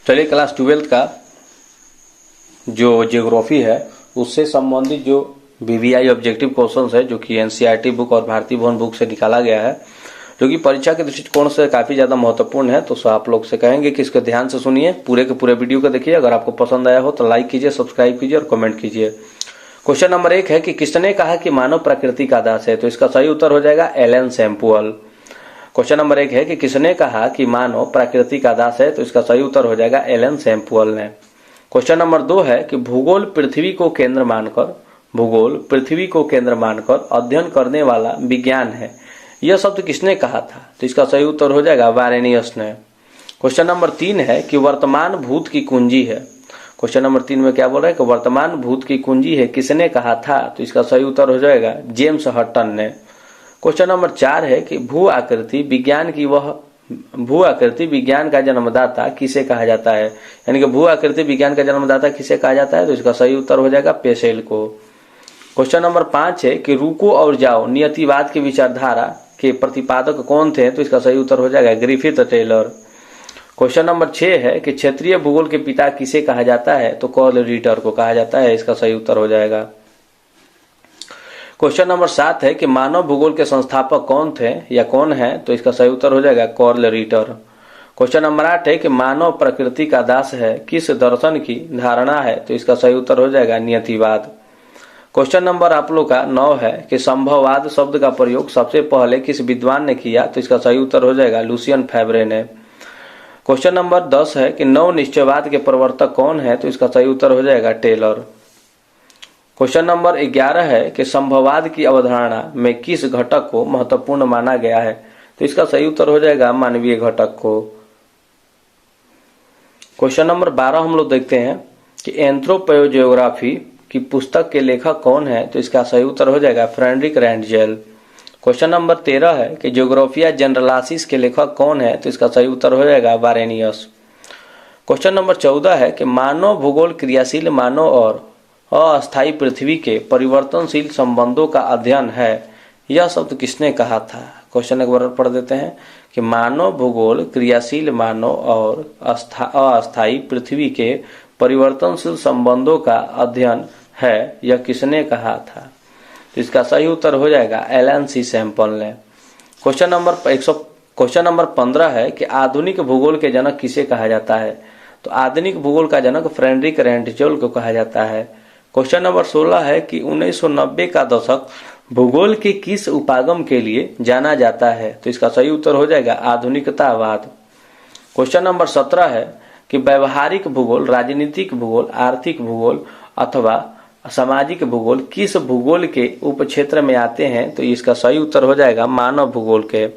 चलिए क्लास 12 का जो ज्योग्राफी है उससे संबंधित जो बीबीआई ऑब्जेक्टिव क्वेश्चंस है जो कि एनसीईआरटी बुक और भारतीय भवन बुक से निकाला गया है, जो कि परीक्षा के दृष्टिकोण से काफी ज्यादा महत्वपूर्ण है। तो आप लोग से कहेंगे कि इसको ध्यान से सुनिए, पूरे के पूरे वीडियो को देखिए। अगर आपको पसंद आया हो तो लाइक कीजिए, सब्सक्राइब कीजिए और कमेंट कीजिए। क्वेश्चन नंबर 1 है कि किसने कहा कि मानव प्रकृति का दास है? तो इसका सही उत्तर हो जाएगा एलन सैमुअल। क्वेश्चन नंबर 1 है कि किसने कहा कि मानव प्रकृति का दास है? तो इसका सही उत्तर हो जाएगा एलन सैमुअल ने। क्वेश्चन नंबर 2 है कि भूगोल पृथ्वी को केंद्र मानकर अध्ययन करने वाला विज्ञान है, यह शब्द किसने कहा था? तो इसका सही उत्तर हो जाएगा वारेनियस ने। क्वेश्चन नंबर 3 है कि वर्तमान भूत की कुंजी है। क्वेश्चन नंबर 3 में क्या बोल रहा है कि वर्तमान भूत की कुंजी है, किसने कहा था? तो इसका सही उत्तर हो जाएगा जेम्स हटन ने। क्वेश्चन नंबर 4 है कि भू आकृति विज्ञान का जन्मदाता किसे कहा जाता है? यानी कि भू आकृति विज्ञान का जन्मदाता किसे कहा जाता है? तो इसका सही उत्तर हो जाएगा पेसेल को। क्वेश्चन नंबर 5 है कि रुको और जाओ नियतिवाद की विचारधारा के प्रतिपादक कौन थे? तो इसका सही उत्तर हो जाएगा ग्रिफिथ टेलर। क्वेश्चन नंबर 6 है कि क्षेत्रीय भूगोल के पिता किसे कहा जाता है? तो कार्ल रिटर को कहा जाता है, इसका सही उत्तर हो जाएगा। क्वेश्चन नंबर 7 है कि मानव भूगोल के संस्थापक कौन थे या कौन है? तो इसका सही उत्तर हो जाएगा कार्ल रिटर। क्वेश्चन नंबर 8 है कि मानव प्रकृति का दास है किस दर्शन की धारणा है? तो इसका सही उत्तर हो जाएगा नियतिवाद। क्वेश्चन नंबर आप लोग का 9 है कि संभववाद शब्द का प्रयोग सबसे पहले किस विद्वान ने किया? तो इसका सही उत्तर हो जाएगा लुसियन फैब्रे ने। क्वेश्चन नंबर 10 है कि नव निश्चयवाद के प्रवर्तक कौन है? तो इसका सही उत्तर हो जाएगा टेलर। क्वेश्चन नंबर 11 है कि संभववाद की अवधारणा में किस घटक को महत्वपूर्ण माना गया है? तो इसका सही उत्तर हो जाएगा मानवीय घटक को। क्वेश्चन नंबर 12 हम लोग देखते हैं कि एंथ्रोपोजियोग्राफी की पुस्तक के लेखक कौन है? तो इसका सही उत्तर हो जाएगा फ्रेडरिक रैंडजेल। क्वेश्चन नंबर 13 है कि ज्योग्राफिया जनरलासिस के लेखक कौन है? तो इसका सही उत्तर हो जाएगा वारेनियस। क्वेश्चन नंबर 14 है कि मानव भूगोल क्रियाशील मानव और अस्थायी पृथ्वी के परिवर्तनशील संबंधों का अध्ययन है, यह शब्द किसने कहा था? क्वेश्चन एक बार पढ़ देते हैं कि मानव भूगोल क्रियाशील मानव और अस्थायी पृथ्वी के परिवर्तनशील संबंधों का अध्ययन है, यह किसने कहा था? तो इसका सही उत्तर हो जाएगा एलन सी सैमुअल ने। क्वेश्चन नंबर 15 है कि आधुनिक भूगोल के जनक किसे कहा जाता है? तो आधुनिक भूगोल का जनक फ्रेडरिक रैंडजेल को कहा जाता है। क्वेश्चन नंबर 16 है कि 1990 का दशक भूगोल के किस उपागम के लिए जाना जाता है? तो इसका सही उत्तर हो जाएगा आधुनिकतावाद। क्वेश्चन नंबर 17 है कि व्यवहारिक भूगोल, राजनीतिक भूगोल, आर्थिक भूगोल अथवा सामाजिक भूगोल किस भूगोल के उपक्षेत्र में आते हैं? तो इसका सही उत्तर हो जाएगा मानव भूगोल के।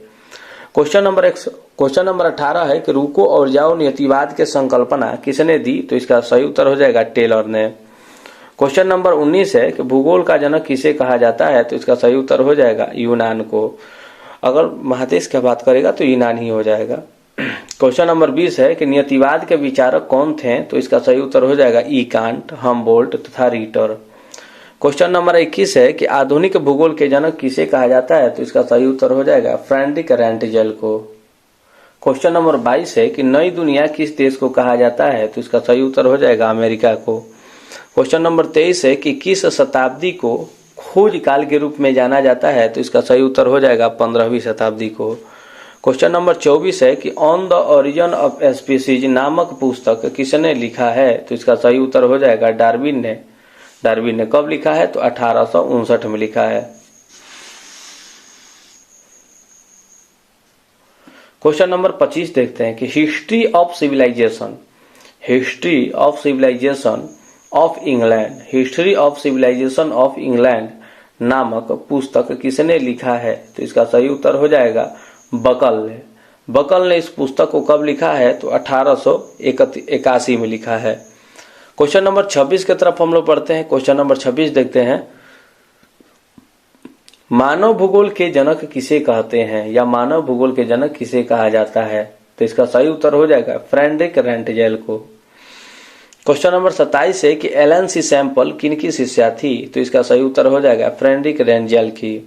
क्वेश्चन नंबर 18 है कि रुको और जाओ नियतिवाद के संकल्पना किसने दी? तो इसका सही उत्तर हो जाएगा टेलर ने। क्वेश्चन नंबर 19 है कि भूगोल का जनक किसे कहा जाता है? तो इसका सही उत्तर हो जाएगा यूनान को। अगर महादेश की बात करेगा तो यूनान ही हो जाएगा। क्वेश्चन नंबर 20 है कि नियतिवाद के विचारक कौन थे? तो इसका सही उत्तर हो जाएगा ई कांट, हम्बोल्ट तथा रिटर। क्वेश्चन नंबर 21 है कि आधुनिक भूगोल के जनक किसे कहा जाता है? तो इसका सही उत्तर हो जाएगा फ्रेडरिक रैंडजेल को। क्वेश्चन नंबर 22 है कि नई दुनिया किस देश को कहा जाता है? तो इसका सही उत्तर हो जाएगा अमेरिका को। क्वेश्चन नंबर 23 है कि किस शताब्दी को खोज काल के रूप में जाना जाता है? तो इसका सही उत्तर हो जाएगा 15वीं शताब्दी को। क्वेश्चन नंबर 24 है कि on the origin of species नामक पुस्तक किसने लिखा है? तो इसका सही उत्तर हो जाएगा डार्विन ने। डार्विन ने कब लिखा है? तो 1859 में लिखा है। क्वेश्चन नंबर 25 देखते हैं कि history of civilization of England नामक पुस्तक किसने लिखा है? तो इसका सही उत्तर हो जाएगा बकल ने इस पुस्तक को कब लिखा है? तो 1881 में लिखा है। क्वेश्चन नंबर 26 की तरफ हम लोग पढ़ते हैं। क्वेश्चन नंबर 26 देखते हैं, मानव भूगोल के जनक किसे कहते हैं या मानव भूगोल के जनक किसे कहा जाता है? तो इसका सही उत्तर हो जाएगा फ्रेडरिक रैंडजेल को। क्वेश्चन नंबर 27 है कि एलन सी सैमुअल किनकी शिष्या थी? तो इसका सही उत्तर हो जाएगा फ्रेडरिक रैंडजेल की।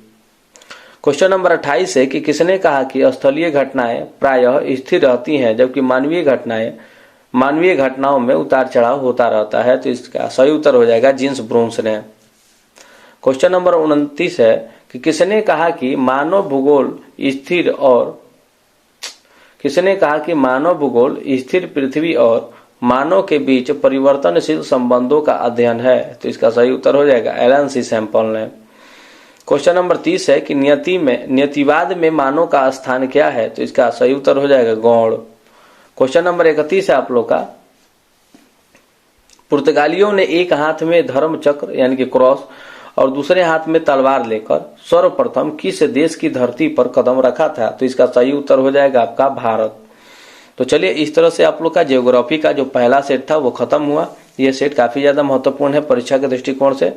क्वेश्चन नंबर 28 है कि किसने कहा कि स्थलीय घटनाएं प्रायः स्थिर रहती हैं जबकि मानवीय घटनाएं मानवीय घटनाओं में उतार चढ़ाव होता रहता है, तो इसका सही उत्तर हो जाएगा जीन्स ब्रून्स ने। क्वेश्चन नंबर 29 है कि किसने कहा कि मानव भूगोल स्थिर पृथ्वी और मानव के बीच परिवर्तनशील संबंधों का अध्ययन है, तो इसका सही उत्तर हो जाएगा एलन सी सैंपल ने। क्वेश्चन नंबर 30 है कि नियतिवाद में मानव का स्थान क्या है, तो इसका सही उत्तर हो जाएगा गौण। क्वेश्चन नंबर 31 है आप लोग का, पुर्तगालियों ने एक हाथ में धर्म चक्र यानी कि क्रॉस और दूसरे हाथ में तलवार लेकर सर्वप्रथम किस देश की धरती पर कदम रखा था, तो इसका सही उत्तर हो जाएगा आपका भारत। तो चलिए इस तरह से आप लोग का ज्योग्राफी का जो पहला सेट था वो खत्म हुआ। ये सेट काफी ज्यादा महत्वपूर्ण है परीक्षा के दृष्टिकोण से,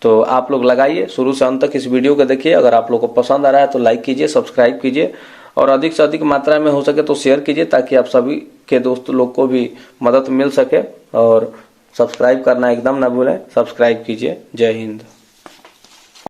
तो आप लोग लगाइए, शुरू से अंत तक इस वीडियो को देखिए। अगर आप लोग को पसंद आ रहा है तो लाइक कीजिए, सब्सक्राइब कीजिए और अधिक से अधिक मात्रा में हो सके तो शेयर कीजिए, ताकि आप सभी के दोस्त लोग को भी मदद मिल सके। और सब्सक्राइब करना एकदम ना भूलें, सब्सक्राइब कीजिए। जय हिंद।